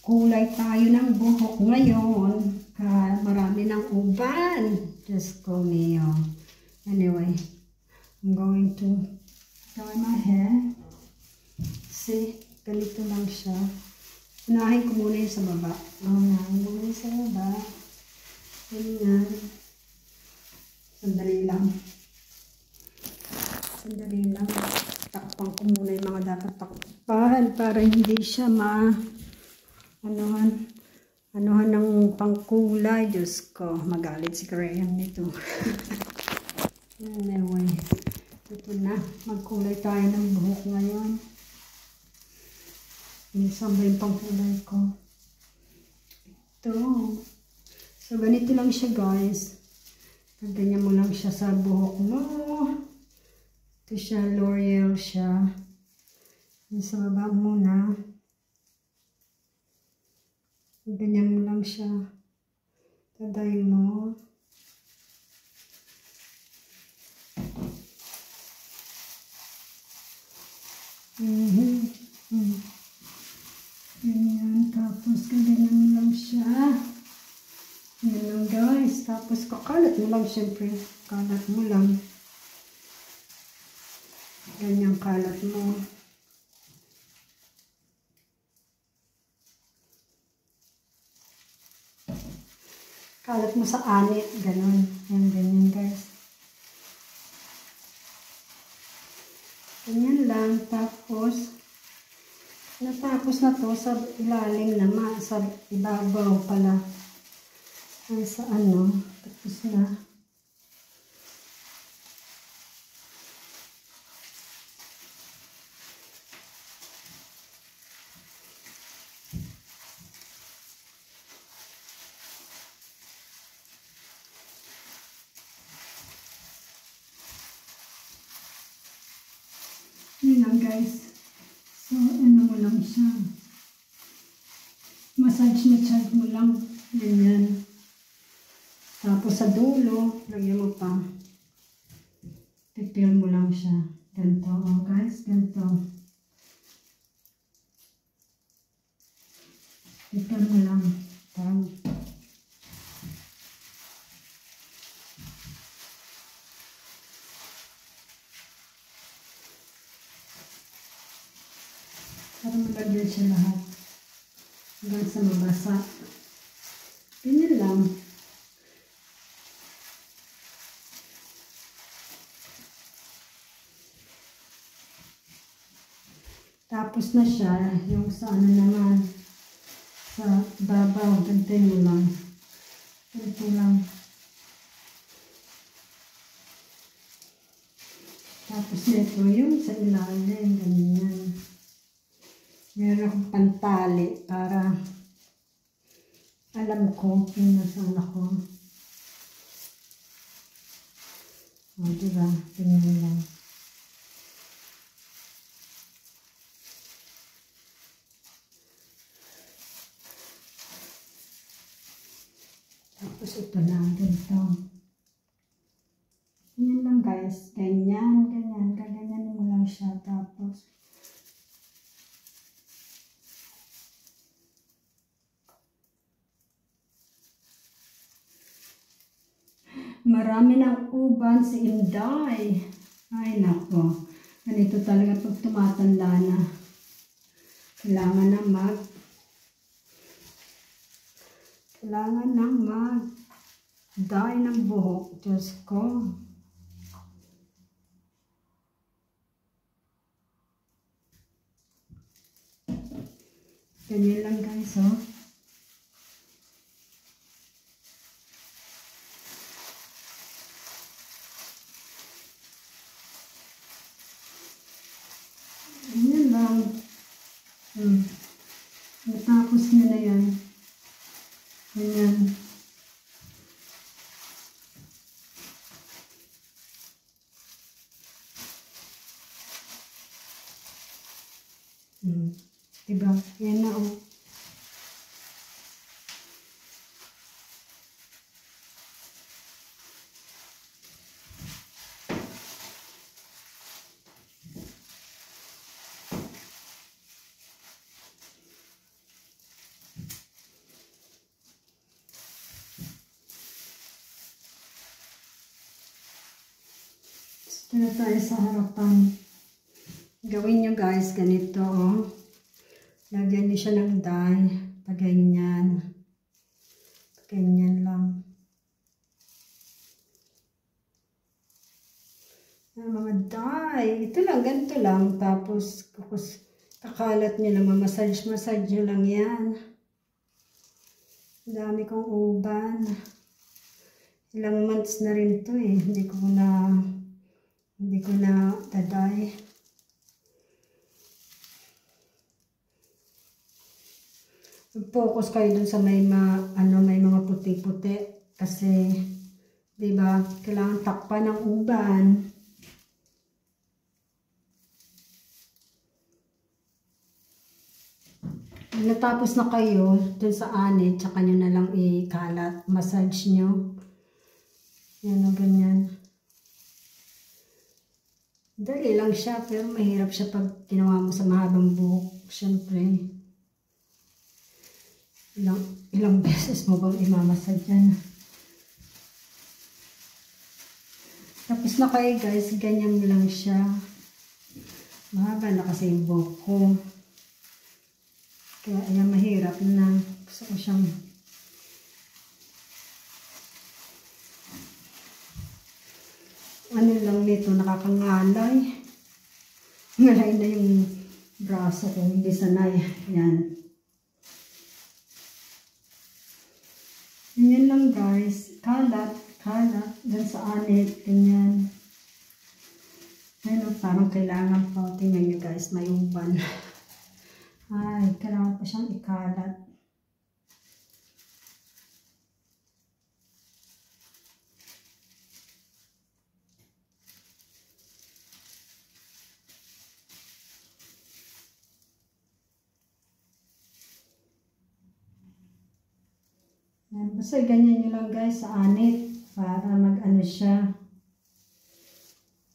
Kulay tayo ng buhok ngayon. Marami ng uban. Diyos ko niyo. Anyway, I'm going to dye my hair. See, ganito lang siya. Unahin ko muna yung sa baba. Unahin muna yung sa baba. Ganyan. Sandali lang. Sandali lang. Takpan ko muna yung mga dapat takpan para hindi siya anuhan ng pangkulay. Diyos ko, magalit si Graham nito. Anyway, ito na. Magkulay tayo ng buhok ngayon. Minsan ba yung pangkulay ko? Ito. So, ganito lang siya, guys. Ganyan mo lang siya sa buhok mo. Ito siya, L'Oreal siya. Sa baba muna. Ganyan mo lang siya. Taday mo. Ganyan. Tapos, ganyan mo lang siya. Yan lang, guys. Tapos, kakalat mo lang, syempre. Kalat mo lang. Ganyan kalat mo. Kalat mo sa anit. Ganon. Yan, ganyan, guys. Ganyan lang. Tapos, natapos na to sa ilalim naman. Sa ibabaw pala. Ay, sa ano. Tapos na. Yun lang, guys. So, ano mo lang siya. Massage mo lang. Ganyan. Tapos sa dulo, lagyan mo pa. Pipil mo lang siya. Ganito, oh, guys. Ganito. Pipil mo lang. Parang malagyan siya lahat. Hanggang sa mabasa. Ganyan lang. Tapos na siya. Yung sa ano naman. Sa babaw. Ganito mo lang. Ganito lang. Tapos nito yung sa ilalim. Ganyan. Meron akong pantali para alam ko kung nasaan ako. O, diba? Ganyan lang. Tapos ito na, ganito. Ganyan lang, guys. Ganyan, ganyan. Ganyan mo lang siya. Tapos marami ng uban si Inday. Ay, nako. Ganito talaga pag tumatanda na. Kailangan na mag-dye ng buhok. Diyos ko. Ganyan lang, guys, oh. Natapos nyo na yan. Ganyan. Diba? Yan na, oh. Ito na tayo sa harapan. Gawin nyo guys, ganito oh. Lagyan nyo siya ng dye. Paganyan. Paganyan lang. Mga dye. Ito lang, ganito lang. Tapos, kakalat nyo lang. Massage nyo lang yan. Dami kong uban. Ilang months na rin to eh. Hindi ko na taday. Focus kayo dun sa may mga puti-puti kasi 'di ba? Kailangan takpan ng uban. Natapos na kayo dun sa anit, tsaka nyo na lang ikalat, massage nyo. Yan o, ganyan. Dali lang siya, pero mahirap siya pag ginawa mo sa mahabang buhok. Siyempre, ilang beses mo bang imamassage yan? Tapos na kayo guys, ganyan mo lang siya. Mahaba na kasi yung buhok ko. Kaya ayan, mahirap na. Gusto ko siyang ano lang nito, nakakangalay. Ngalay na yung braso ko, hindi sanay. Yan. Ganyan lang guys. Kalat. Dyan sa anit. Ganyan. Ayun, parang kailangan pa. Tingnan nyo guys, may uban. Ay, kailangan pa siyang ikalat. Basta ganyan nyo lang guys sa anit para mag-ano siya.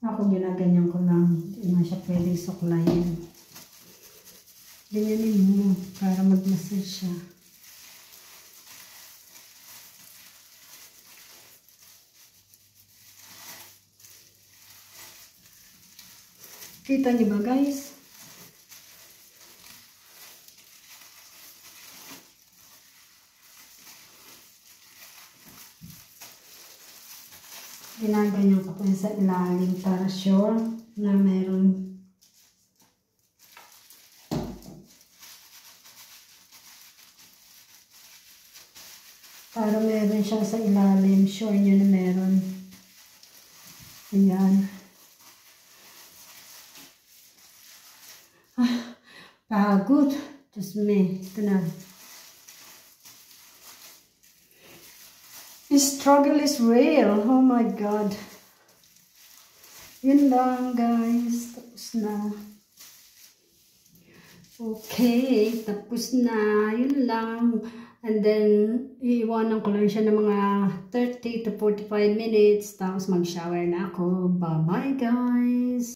Ako ginaganyan ko lang. Hindi na siya pwedeng suklayin. Ganyanin mo para mag-massage siya. Kita niyo ba guys? Ginaganyan ko po sa ilalim para sure na meron. Para meron siya sa ilalim. Sure nyo na meron. Ayan. Pagod. Just me. Ito na. The struggle is real. Oh my God. Yun lang guys. Tapos na. Okay. Tapos na. Yun lang. And then, iiwanan ko lang siya ng mga 30 to 45 minutes. Tapos mag-shower na ako. Bye-bye guys.